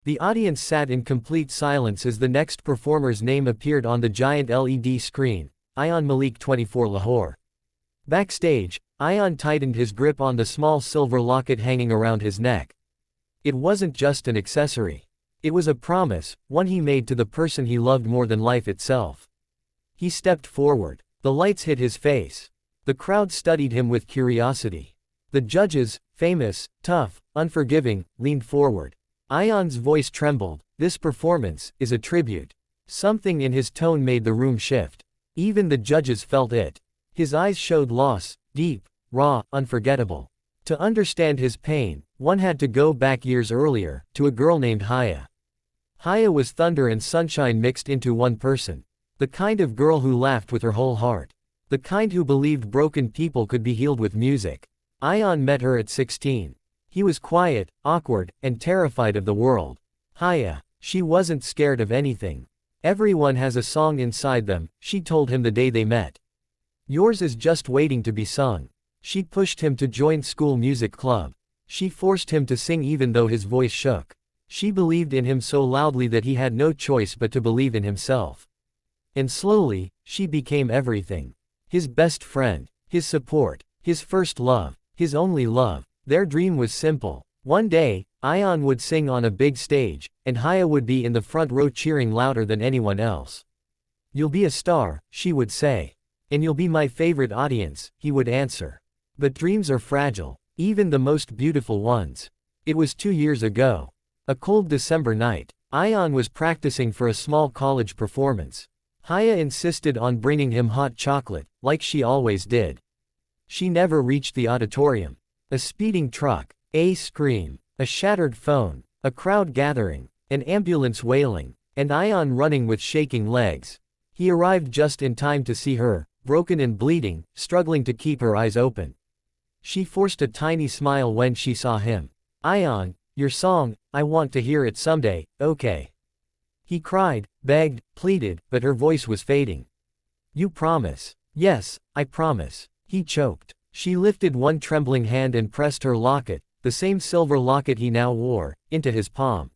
The audience sat in complete silence as the next performer's name appeared on the giant LED screen: Ayaan Malik, 24, Lahore. Backstage, Ayaan tightened his grip on the small silver locket hanging around his neck. It wasn't just an accessory. It was a promise, one he made to the person he loved more than life itself. He stepped forward. The lights hit his face. The crowd studied him with curiosity. The judges, famous, tough, unforgiving, leaned forward. Ayaan's voice trembled. This performance is a tribute. Something in his tone made the room shift. Even the judges felt it. His eyes showed loss, deep, raw, unforgettable. To understand his pain, one had to go back years earlier, to a girl named Haya. Haya was thunder and sunshine mixed into one person. The kind of girl who laughed with her whole heart. The kind who believed broken people could be healed with music. Ayaan met her at 16. He was quiet, awkward, and terrified of the world. Haya, she wasn't scared of anything. Everyone has a song inside them, she told him the day they met. Yours is just waiting to be sung. She pushed him to join school music club. She forced him to sing even though his voice shook. She believed in him so loudly that he had no choice but to believe in himself. And slowly, she became everything. His best friend, his support, his first love, his only love. Their dream was simple. One day, Ayaan would sing on a big stage, and Haya would be in the front row cheering louder than anyone else. "You'll be a star," she would say. "And you'll be my favorite audience," he would answer. But dreams are fragile, even the most beautiful ones. It was 2 years ago. A cold December night. Ayaan was practicing for a small college performance. Haya insisted on bringing him hot chocolate, like she always did. She never reached the auditorium. A speeding truck, a scream, a shattered phone, a crowd gathering, an ambulance wailing, and Ayaan running with shaking legs. He arrived just in time to see her, broken and bleeding, struggling to keep her eyes open. She forced a tiny smile when she saw him. "Ayaan, your song, I want to hear it someday, okay?" He cried, begged, pleaded, but her voice was fading. "You promise?" "Yes, I promise." He choked. She lifted one trembling hand and pressed her locket, the same silver locket he now wore, into his palm.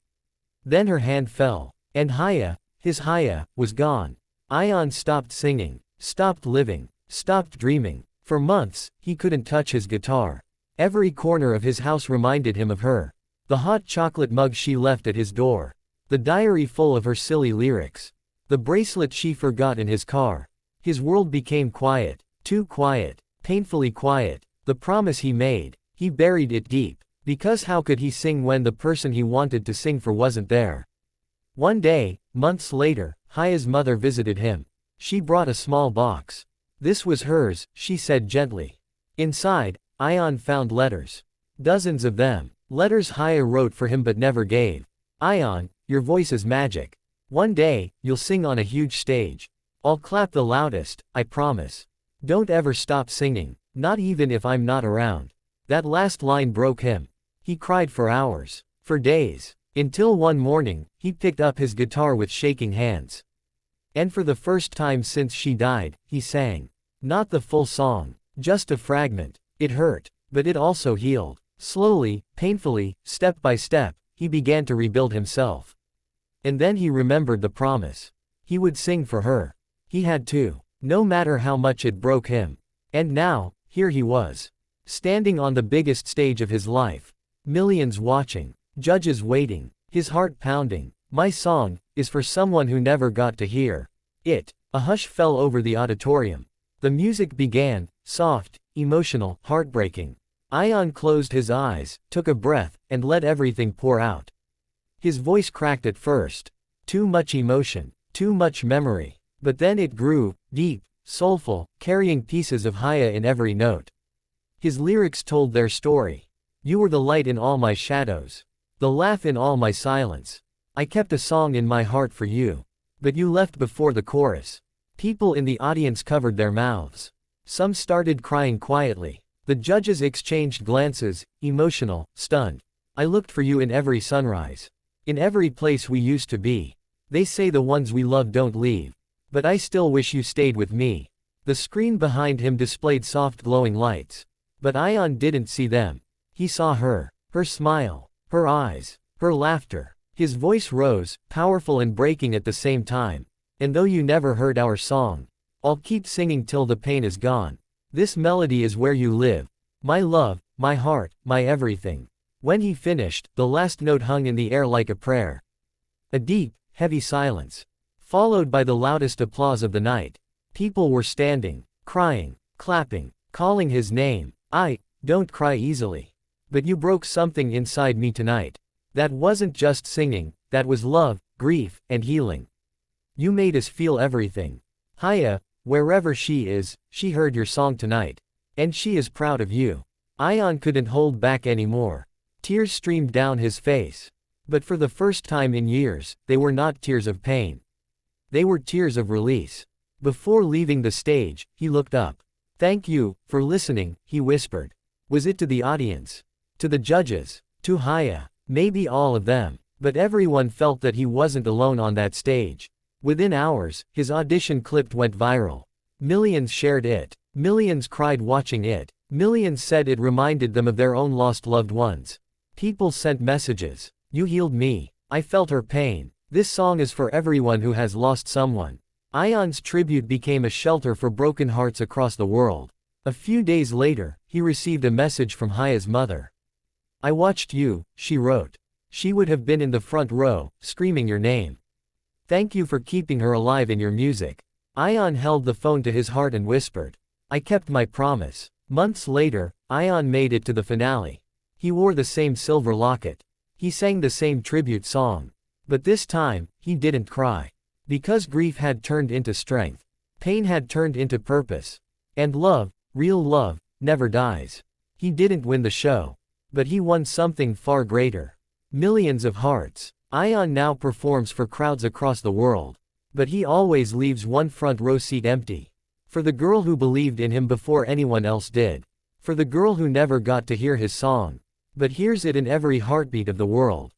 Then her hand fell. And Haya, his Haya, was gone. Ayaan stopped singing, stopped living, stopped dreaming. For months, he couldn't touch his guitar. Every corner of his house reminded him of her. The hot chocolate mug she left at his door. The diary full of her silly lyrics. The bracelet she forgot in his car. His world became quiet, too quiet, painfully quiet. The promise he made, he buried it deep. Because how could he sing when the person he wanted to sing for wasn't there? One day, months later, Haya's mother visited him. She brought a small box. "This was hers," she said gently. Inside, Ayaan found letters. Dozens of them. Letters Haya wrote for him but never gave. "Ayaan, your voice is magic. One day, you'll sing on a huge stage. I'll clap the loudest, I promise. Don't ever stop singing, not even if I'm not around." That last line broke him. He cried for hours, for days, until one morning, he picked up his guitar with shaking hands. And for the first time since she died, he sang. Not the full song, just a fragment. It hurt, but it also healed. Slowly, painfully, step by step, he began to rebuild himself. And then he remembered the promise. He would sing for her. He had to, no matter how much it broke him. And now, here he was, standing on the biggest stage of his life. Millions watching, judges waiting, his heart pounding. My song is for someone who never got to hear it. A hush fell over the auditorium. The music began, soft, emotional, heartbreaking. Ayaan closed his eyes, took a breath, and let everything pour out. His voice cracked at first. Too much emotion, too much memory. But then it grew, deep, soulful, carrying pieces of Haya in every note. His lyrics told their story. You were the light in all my shadows, the laugh in all my silence. I kept a song in my heart for you. But you left before the chorus. People in the audience covered their mouths. Some started crying quietly. The judges exchanged glances, emotional, stunned. I looked for you in every sunrise. In every place we used to be. They say the ones we love don't leave. But I still wish you stayed with me. The screen behind him displayed soft glowing lights. But Ayaan didn't see them. He saw her, her smile, her eyes, her laughter. His voice rose, powerful and breaking at the same time. And though you never heard our song, I'll keep singing till the pain is gone. This melody is where you live. My love, my heart, my everything. When he finished, the last note hung in the air like a prayer. A deep, heavy silence, followed by the loudest applause of the night. People were standing, crying, clapping, calling his name. I don't cry easily. But you broke something inside me tonight. That wasn't just singing, that was love, grief, and healing. You made us feel everything. Haya, wherever she is, she heard your song tonight. And she is proud of you. Ayaan couldn't hold back anymore. Tears streamed down his face. But for the first time in years, they were not tears of pain. They were tears of release. Before leaving the stage, he looked up. Thank you for listening, he whispered. Was it to the audience? To the judges? To Haya? Maybe all of them. But everyone felt that he wasn't alone on that stage. Within hours, his audition clip went viral. Millions shared it. Millions cried watching it. Millions said it reminded them of their own lost loved ones. People sent messages. You healed me. I felt her pain. This song is for everyone who has lost someone. Ayaan's tribute became a shelter for broken hearts across the world. A few days later, he received a message from Haya's mother. I watched you, she wrote. She would have been in the front row, screaming your name. Thank you for keeping her alive in your music. Ayaan held the phone to his heart and whispered. I kept my promise. Months later, Ayaan made it to the finale. He wore the same silver locket. He sang the same tribute song. But this time, he didn't cry. Because grief had turned into strength. Pain had turned into purpose. And love, real love, never dies. He didn't win the show. But he won something far greater. Millions of hearts. Ayaan now performs for crowds across the world. But he always leaves one front row seat empty. For the girl who believed in him before anyone else did. For the girl who never got to hear his song. But hears it in every heartbeat of the world.